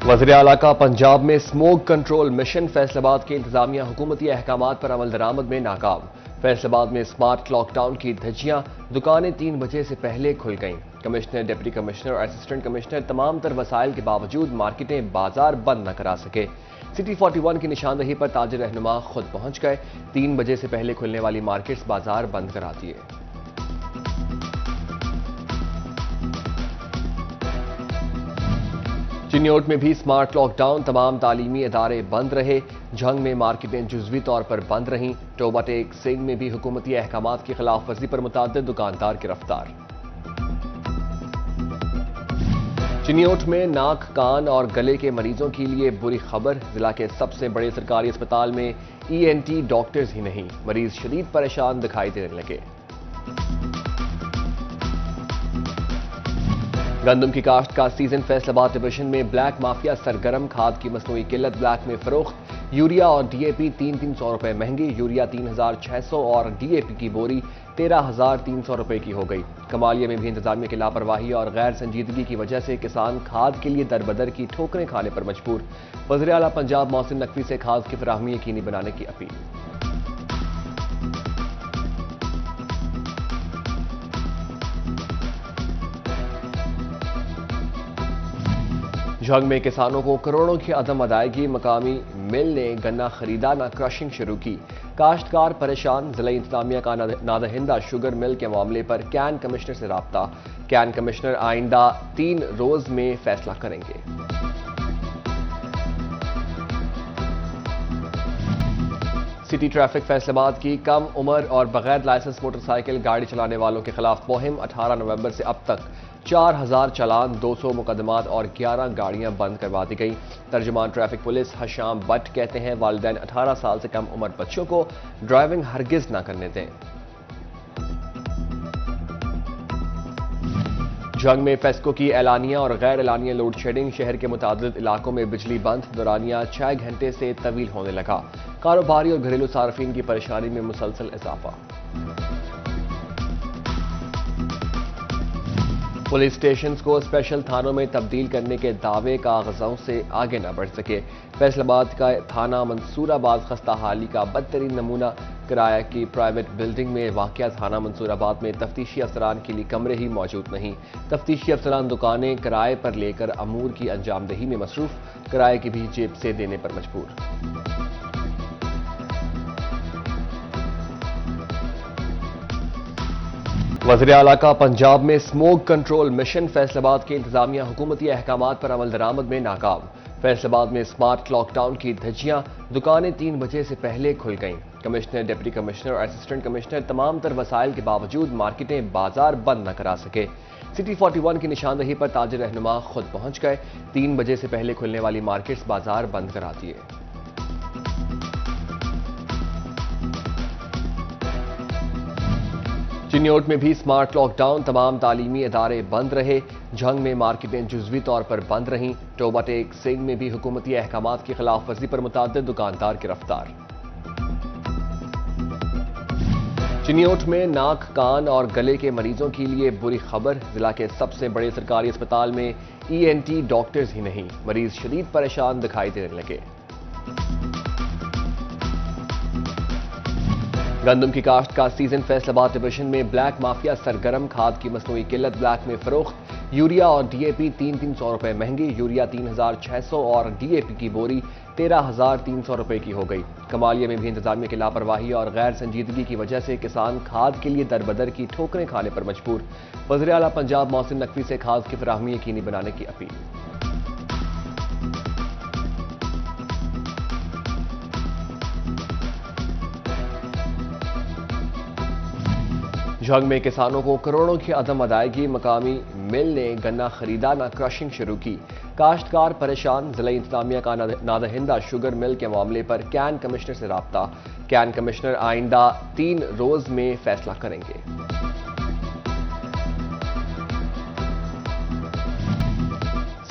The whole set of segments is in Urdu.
وزیر اعلیٰ کا پنجاب میں اسموک کنٹرول مشن فیصل آباد کے انتظامیہ حکومتی احکامات پر عمل درآمد میں ناکام۔ فیصل آباد میں اسمارٹ لاک ڈاؤن کی دھجیاں، دکانیں 3 بجے سے پہلے کھل گئیں۔ کمشنر، ڈپٹی کمشنر اور اسسٹنٹ کمشنر تمام تر وسائل کے باوجود مارکیٹیں، بازار بند نہ کرا سکے۔ سٹی 41 کی نشاندہی پر تاجر رہنما خود پہنچ گئے۔ 3 بجے سے پہلے کھلنے والی مارکیٹس، بازار بند کرا دیے۔ چنیوٹ میں بھی اسمارٹ لاک ڈاؤن، تمام تعلیمی ادارے بند رہے۔ جھنگ میں مارکیٹیں جزوی طور پر بند رہیں۔ ٹوبہ ٹیک سنگھ میں بھی حکومتی احکامات کی خلاف ورزی پر متعدد دکاندار گرفتار۔ چنیوٹ میں ناک، کان اور گلے کے مریضوں کے لیے بری خبر، ضلع کے سب سے بڑے سرکاری اسپتال میں ENT ڈاکٹرز ہی نہیں، مریض شدید پریشان دکھائی دینے لگے۔ گندم کی کاشت کا سیزن، فیصل آباد ڈویژن میں بلیک مافیا سرگرم، کھاد کی مصنوعی قلت، بلیک میں فروخت، یوریا اور DAP 300 روپے مہنگی، یوریا 3600 اور DAP کی بوری 13300 روپے کی ہو گئی۔ کمالیہ میں بھی انتظامیہ کی لاپرواہی اور غیر سنجیدگی کی وجہ سے کسان کھاد کے لیے دربدر کی ٹھوکریں کھانے پر مجبور۔ وزیر اعلیٰ پنجاب محسن نقوی سے کھاد کی فراہمی یقینی بنانے کی اپیل۔ جھنگ میں کسانوں کو کروڑوں کی عدم ادائیگی، مقامی مل نے گنا خریدا نہ کرشنگ شروع کی۔ کاشتکار پریشان، ضلع انتظامیہ کا نادہندہ شوگر مل کے معاملے پر کین کمشنر سے رابطہ۔ کین کمشنر آئندہ 3 روز میں فیصلہ کریں گے۔ سٹی ٹریفک فیصل آباد کی کم عمر اور بغیر لائسنس موٹر سائیکل گاڑی چلانے والوں کے خلاف مہم، 18 نومبر سے اب تک 4000 چالان، 200 مقدمات اور 11 گاڑیاں بند کروا دی گئی۔ ترجمان ٹریفک پولیس حشام بٹ کہتے ہیں والدین 18 سال سے کم عمر بچوں کو ڈرائیونگ ہرگز نہ کرنے دیں۔ جھنگ میں فیسکو کی اعلانیہ اور غیر اعلانیہ لوڈ شیڈنگ، شہر کے متعدد علاقوں میں بجلی بند، دورانیہ 6 گھنٹے سے طویل ہونے لگا۔ کاروباری اور گھریلو صارفین کی پریشانی میں مسلسل اضافہ۔ پولیس اسٹیشنز کو اسپیشل تھانوں میں تبدیل کرنے کے دعوے کاغذوں سے آگے نہ بڑھ سکے۔ فیصل آباد کا تھانہ منصور آباد خستہ حالی کا بدترین نمونہ، کرایہ کی پرائیویٹ بلڈنگ میں واقع تھانہ منصور آباد میں تفتیشی افسران کے لیے کمرے ہی موجود نہیں۔ تفتیشی افسران دکانیں کرائے پر لے کر امور کی انجام دہی میں مصروف، کرائے کی بھی جیب سے دینے پر مجبور۔ وزیر اعلیٰ کا پنجاب میں اسموک کنٹرول مشن، فیصل آباد کے انتظامیہ حکومتی احکامات پر عمل درآمد میں ناکام۔ فیصل آباد میں اسمارٹ لاک ڈاؤن کی دھجیاں، دکانیں 3 بجے سے پہلے کھل گئیں۔ کمشنر، ڈپٹی کمشنر اور اسسٹنٹ کمشنر تمام تر وسائل کے باوجود مارکیٹیں، بازار بند نہ کرا سکے۔ سٹی 41 کی نشاندہی پر تاجر رہنما خود پہنچ گئے۔ 3 بجے سے پہلے کھلنے والی مارکیٹس، بازار بند کرا دیے۔ چنیوٹ میں بھی اسمارٹ لاک ڈاؤن، تمام تعلیمی ادارے بند رہے۔ جھنگ میں مارکیٹیں جزوی طور پر بند رہیں۔ ٹوبہ ٹیک سنگھ میں بھی حکومتی احکامات کی خلاف ورزی پر متعدد دکاندار گرفتار۔ چنیوٹ میں ناک، کان اور گلے کے مریضوں کے لیے بری خبر، ضلع کے سب سے بڑے سرکاری اسپتال میں ENT ڈاکٹرز ہی نہیں، مریض شدید پریشان دکھائی دینے لگے۔ گندم کی کاشت کا سیزن، فیصل آباد ڈویژن میں بلیک مافیا سرگرم، کھاد کی مصنوعی قلت، بلیک میں فروخت، یوریا اور DAP 300 روپے مہنگی، یوریا 3600 اور DAP کی بوری 13300 روپے کی ہو گئی۔ کمالیہ میں بھی انتظامیہ کی لاپرواہی اور غیر سنجیدگی کی وجہ سے کسان کھاد کے لیے دربدر کی ٹھوکریں کھانے پر مجبور۔ وزیر اعلیٰ پنجاب محسن نقوی سے کھاد کی فراہمی یقینی بنانے کی اپیل۔ جھنگ میں کسانوں کو کروڑوں کی عدم ادائیگی، مقامی مل نے گنا خریدا نہ کرشنگ شروع کی۔ کاشتکار پریشان، ضلع انتظامیہ کا نادہندہ شوگر مل کے معاملے پر کین کمشنر سے رابطہ۔ کین کمشنر آئندہ 3 روز میں فیصلہ کریں گے۔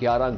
11